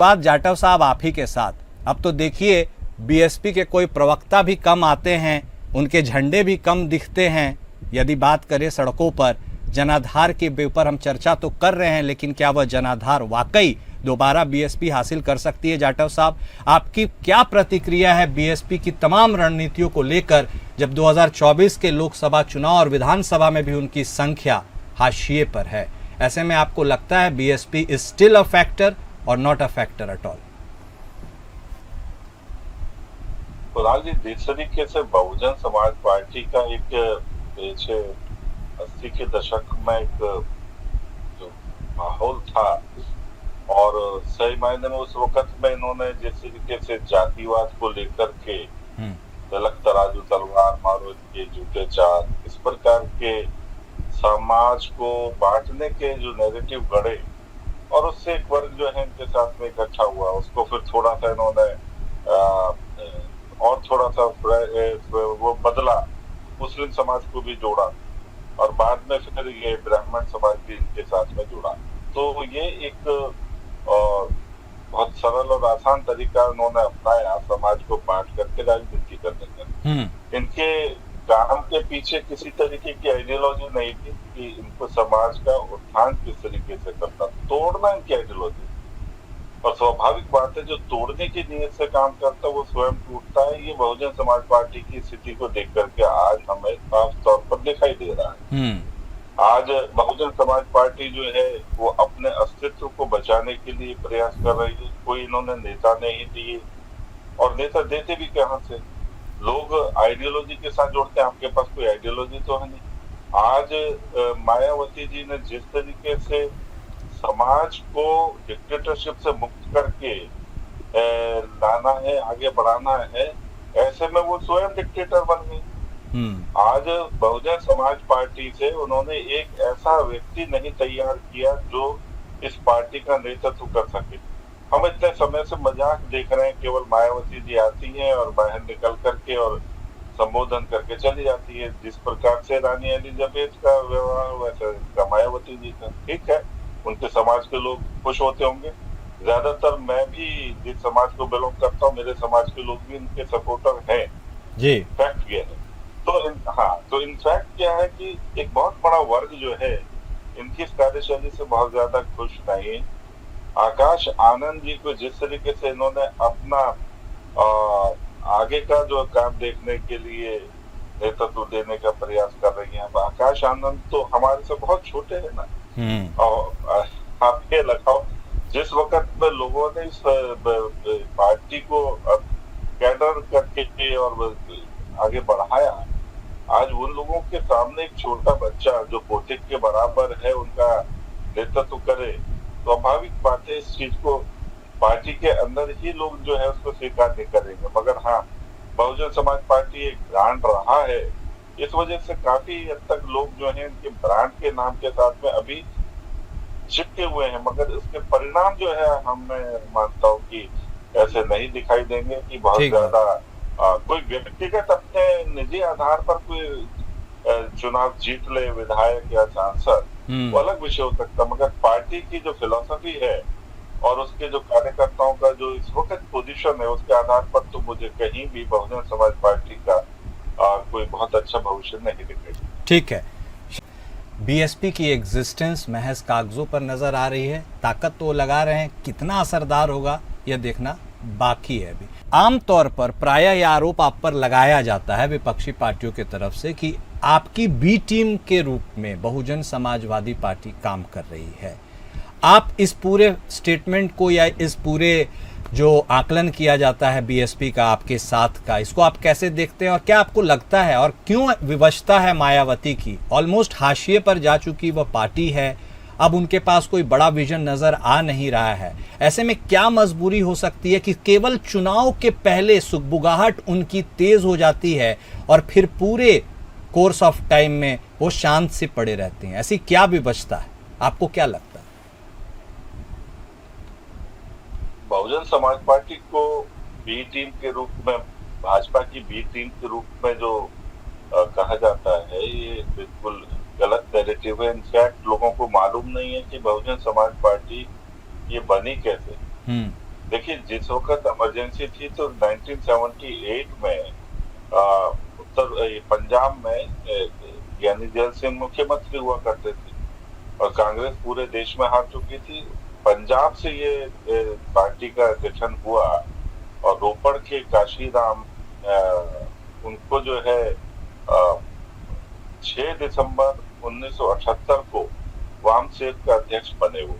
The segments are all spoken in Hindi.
बात जाटव साहब आप ही के साथ, अब तो देखिए बीएसपी के कोई प्रवक्ता भी कम आते हैं, उनके झंडे भी कम दिखते हैं। यदि बात करें सड़कों पर जनाधार के ऊपर हम चर्चा तो कर रहे हैं, लेकिन क्या वह जनाधार वाकई दोबारा बीएसपी हासिल कर सकती है? जाटव साहब, आपकी क्या प्रतिक्रिया है बीएसपी की तमाम रणनीतियों को लेकर, जब 2024 के लोकसभा चुनाव और विधानसभा में भी उनकी संख्या हाशिए पर है? ऐसे में आपको लगता है BSP is still a factor और not a factor at all? Kunal ji, जिस तरीके से बहुजन समाज पार्टी का एक पीछे 80 के दशक में एक जो माहौल था, और सही मायने में उस वक्त में इन्होंने जिस तरीके से जातिवाद को लेकर के तलक तराजू तलवार मारो के जूते चार, इस प्रकार के समाज को बांटने के जो नैरेटिव गढ़े और उससे एक वर्ग जो है इनके साथ में इकट्ठा हुआ, उसको फिर थोड़ा सा इन्होंने और थोड़ा सा वो बदला, मुस्लिम समाज को भी जोड़ा और बाद में फिर ये ब्राह्मण समाज भी इनके साथ में जुड़ा। तो ये एक बहुत सरल और आसान तरीका उन्होंने अपनाया समाज को बांट करके राजनीति करने का। इनके काम के पीछे किसी तरीके की आइडियोलॉजी नहीं थी कि इनको समाज का उत्थान किस तरीके से करना, तोड़ना इनकी आइडियोलॉजी। और स्वाभाविक बात है, जो तोड़ने की नीयत से काम करता है वो स्वयं टूटता है। ये बहुजन समाज पार्टी की स्थिति को देख करके आज हमें साफ तौर पर दिखाई दे रहा है। आज बहुजन समाज पार्टी जो है वो अपने अस्तित्व को बचाने के लिए प्रयास कर रही है। कोई इन्होंने नेता नहीं दिए, और नेता देते भी कहां से? लोग आइडियोलॉजी के साथ जोड़ते हैं, आपके पास कोई आइडियोलॉजी तो है नहीं। आज मायावती जी ने जिस तरीके से समाज को डिक्टेटरशिप से मुक्त करके लाना है, आगे बढ़ाना है, ऐसे में वो स्वयं डिक्टेटर बन गई। आज बहुजन समाज पार्टी से उन्होंने एक ऐसा व्यक्ति नहीं तैयार किया जो इस पार्टी का नेतृत्व कर सके। हम इतने समय से मजाक देख रहे हैं, केवल मायावती जी आती हैं और बाहर निकल करके और संबोधन करके चली जाती है। जिस प्रकार से रानी एलिजाबेथ का व्यवहार वैसे मायावती जी का, ठीक है, उनके समाज के लोग खुश होते होंगे। ज्यादातर मैं भी जिस समाज को बिलोंग करता हूँ, मेरे समाज के लोग भी इनके सपोर्टर हैं जी। फैक्ट ये है। तो इनफैक्ट क्या है कि एक बहुत बड़ा वर्ग जो है इनकी इस कार्यशैली से बहुत ज्यादा खुश नहीं। आकाश आनंद जी को जिस तरीके से इन्होंने अपना आगे का जो काम देखने के लिए नेतृत्व देने का प्रयास कर रही हैं। आकाश आनंद तो हमारे से बहुत छोटे हैं ना, और आप ये लगाओ जिस वक्त में लोगों ने इस पार्टी को कैडर करके और आगे बढ़ाया, आज उन लोगों के सामने एक छोटा बच्चा जो पोतिक के बराबर है उनका नेतृत्व करे, स्वाभाविक बात है इस चीज को पार्टी के अंदर ही लोग जो है उसको स्वीकार नहीं करेंगे। मगर हाँ, बहुजन समाज पार्टी एक ब्रांड रहा है, इस वजह से काफी हद तक लोग जो है इनके ब्रांड के नाम के साथ में अभी चिपके हुए हैं। मगर इसके परिणाम जो है मैं मानता हूँ कि ऐसे नहीं दिखाई देंगे कि बहुत ज्यादा कोई व्यक्तिगत अपने निजी आधार पर कोई चुनाव जीत ले, विधायक या सांसद, वो अलग विषय हो सकता। मगर पार्टी की जो फिलॉसफी है और उसके जो कार्यकर्ताओं का जो इस वक्त पोजीशन है, उसके आधार पर तो मुझे कहीं भी बहुजन समाज पार्टी का कोई बहुत अच्छा भविष्य नहीं दिखेगा। ठीक है, बीएसपी की एग्जिस्टेंस महज कागजों पर नजर आ रही है, ताकत तो लगा रहे हैं, कितना असरदार होगा यह देखना बाकी है अभी। आमतौर पर प्रायः यह आरोप आप पर लगाया जाता है विपक्षी पार्टियों की तरफ से कि आपकी बी टीम के रूप में बहुजन समाजवादी पार्टी काम कर रही है। आप इस पूरे स्टेटमेंट को या इस पूरे जो आकलन किया जाता है बीएसपी का आपके साथ का, इसको आप कैसे देखते हैं और क्या आपको लगता है और क्यों विवशता है मायावती की? ऑलमोस्ट हाशिए पर जा चुकी वह पार्टी है, अब उनके पास कोई बड़ा विजन नजर आ नहीं रहा है। ऐसे में क्या मजबूरी हो सकती है कि केवल चुनाव के पहले सुगबुगाहट उनकी तेज हो जाती है और फिर पूरे कोर्स ऑफ टाइम में वो शांत से पड़े रहते हैं? ऐसी क्या विवशता है, आपको क्या लगता है? बहुजन समाज पार्टी को बी टीम के रूप में, भाजपा की बी टीम के रूप में जो कहा जाता है, ये बिल्कुल गलत नैरेटिव है। इनफैक्ट लोगों को मालूम नहीं है कि बहुजन समाज पार्टी ये बनी कैसे। देखिए, जिस वक्त इमरजेंसी थी तो 1978 में पंजाब में ज्ञानी जैल सिंह मुख्यमंत्री हुआ करते थे और कांग्रेस पूरे देश में हार चुकी थी। पंजाब से ये पार्टी का गठन हुआ और रोपड़ के काशीराम उनको जो है 6 दिसंबर 1978 को वाम सेना का अध्यक्ष बने वो,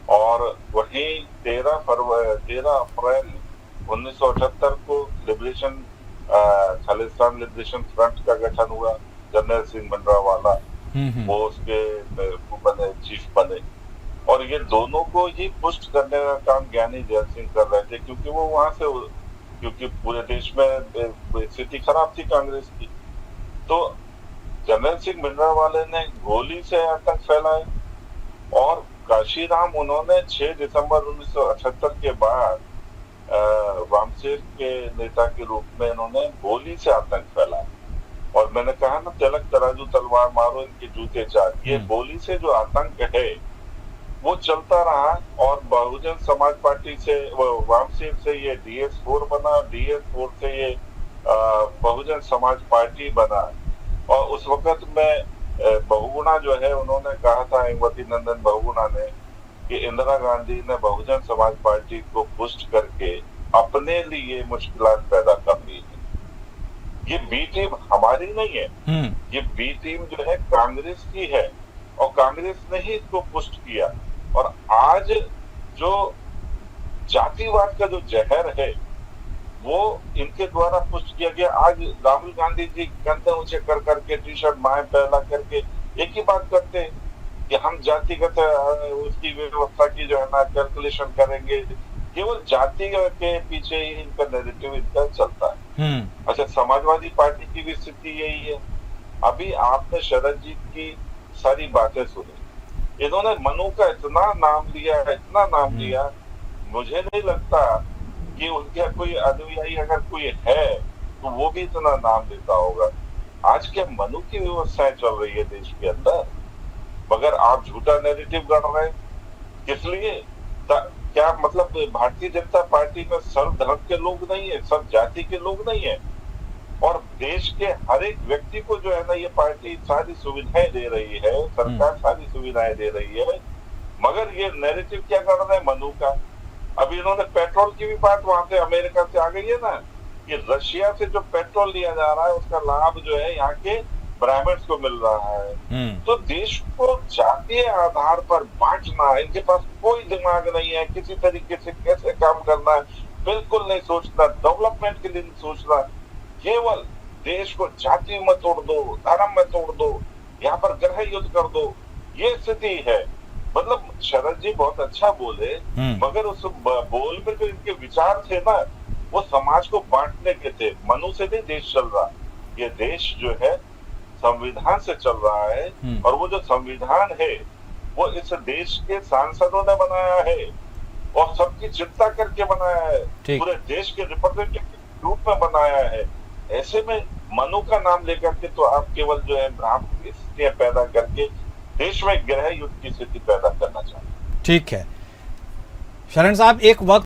और वहीं 13 अप्रैल 1978 को लिबरेशन खालिस्तान लिबरेशन फ्रंट का गठन हुआ। जनरल सिंह भिंडरावाला वो उसके वो बने, चीफ बने, और ये दोनों को ही पुष्ट करने का काम ज्ञानी जैल सिंह कर रहे थे, क्योंकि वो वहां से, क्योंकि पूरे देश में स्थिति खराब थी कांग्रेस की। तो जनरल सिंह भिंडरावाले ने गोली से आतंक फैलाए और काशीराम उन्होंने 6 दिसंबर 1978 के बाद वामसेर के नेता के रूप में इन्होंने गोली से आतंक फैलाया। और मैंने कहा ना, तिलक तराजू तलवार मारो इनके जूते चार, ये गोली से जो आतंक है वो चलता रहा। और बहुजन समाज पार्टी से, वामसेर से ये DS4 बना, DS4 से ये बहुजन समाज पार्टी बना। और उस वक्त में बहुगुणा जो है, उन्होंने कहा था हेमवती नंदन बहुगुणा ने कि इंदिरा गांधी ने बहुजन समाज पार्टी को पुष्ट करके अपने लिए मुश्किलात पैदा कर ली है। ये बी टीम हमारी नहीं है, ये बी टीम जो है कांग्रेस की है और कांग्रेस ने ही इसको पुष्ट किया। और आज जो जातिवाद का जो जहर है वो इनके द्वारा पुष्ट किया गया। आज राहुल गांधी जी कंधे ऊंचे कर करके, टी शर्ट माए फैला करके एक ही बात करते हैं कि हम जातिगत उसकी व्यवस्था की जो है ना कैलकुलेशन करेंगे। केवल जाति के पीछे ही इनका नैरेटिव इनका चलता है। अच्छा, समाजवादी पार्टी की भी स्थिति यही है। अभी आपने शरद जी की सारी बातें सुनी, इन्होंने मनु का इतना नाम लिया, इतना नाम लिया, मुझे नहीं लगता कि उनका कोई अनुयायी अगर कोई है तो वो भी इतना नाम लेता होगा। आज क्या मनु की व्यवस्थाएं चल रही है देश के अंदर, मगर आप झूठा नैरेटिव गढ़ रहे हैं। किस लिए? क्या मतलब भारतीय जनता पार्टी में सर्व धर्म के लोग नहीं है, सब जाति के लोग नहीं है, और देश के हर एक व्यक्ति को जो है ना ये पार्टी सारी सुविधाएं दे रही है, सरकार सारी सुविधाएं दे रही है, मगर ये नैरेटिव क्या कर रहे हैं मनु का। अभी इन्होंने पेट्रोल की भी बात वहां से अमेरिका से आ गई है ना, कि रशिया से जो पेट्रोल लिया जा रहा है उसका लाभ जो है यहाँ के ब्राह्मण्स को मिल रहा है। तो देश को जातीय आधार पर बांटना, इनके पास कोई दिमाग नहीं है, किसी तरीके से कैसे काम करना है बिल्कुल नहीं सोचना, डेवलपमेंट के लिए नहीं सोचना, केवल देश को जाति में तोड़ दो, धर्म में तोड़ दो, यहाँ पर गृह युद्ध कर दो, ये स्थिति है। मतलब शरद जी बहुत अच्छा बोले, मगर उस बोल में जो इनके विचार थे ना वो समाज को बांटने के थे। मनु से नहीं देश चल रहा, ये देश जो है संविधान से चल रहा है, और वो जो संविधान है वो इस देश के सांसदों ने बनाया है और सबकी चिंता करके बनाया है, पूरे देश के रिप्रेजेंटेटिव रूप में बनाया है। ऐसे में मनु का नाम लेकर के तो आप केवल जो है ब्राह्मण स्थितियां पैदा करके देश में गृह युद्ध की स्थिति पैदा करना चाहते हैं। ठीक है शरण साहब, एक वक्त